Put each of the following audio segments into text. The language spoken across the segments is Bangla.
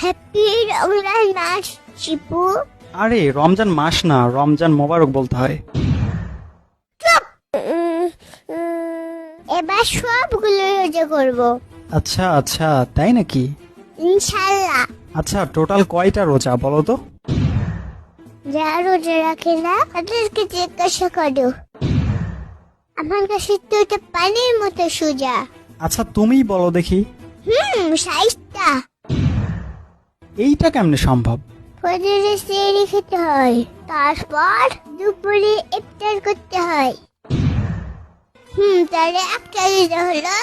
হ্যাপি রমজান মাস চিপু। আরে রমজান মাস না, রমজান মোবারক বলতে হয়। এবার সবগুলো রোজা করবো আচ্ছা আচ্ছা, তাই নাকি? ইনশাল্লাহ। আচ্ছা, টোটাল কয়টা রোজা বলো তো? যারা রোজা রাখে না তাদেরকে জিজ্ঞাসা করো। আমার কাছে তো এটা পানির মতো সোজা। আচ্ছা তুমিই বলো দেখি। 60টা। এইটা কেমনে সম্ভব? ফজরে সেহরি খেতে হয়, তারপর দুপুরে ইফতার করতে হয়। তাহলে একটা রোজা হলো।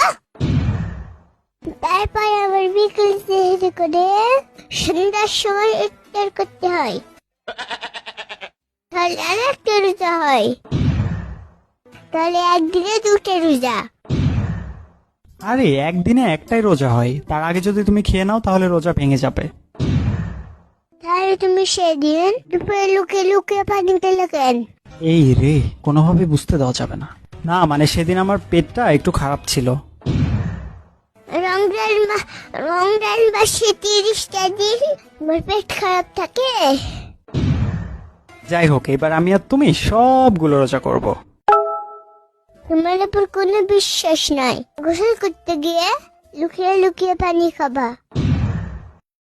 তারপর আবার বিকেল সেহরি করে সন্ধ্যার সময় ইফতার করতে হয়, তাহলে আর একটা রোজা হয়। তাহলে একদিনে 2টা রোজা। আরে একদিনে একটাই রোজা হয়, তার আগে যদি তুমি খেয়ে নাও তাহলে রোজা ভেঙে যাবে। তাহলে তুমি সেদিন দুপুরে লুকিয়ে লুকিয়ে পানি পেলে কেন? এই রে, কোনোভাবে বুঝতে দেওয়া যাবে না। না মানে সেদিন আমার পেটটা একটু খারাপ ছিল। রমজান মাসে 30টা দিন আমার পেট খারাপ থাকে। যাই হোক, এবার আমি আর তুমি সবগুলো রোজা করব। তোমার উপর কোনো বিশ্বাস নাই। গোসল করতে গিয়ে লুকিয়ে লুকিয়ে পানি খাবা।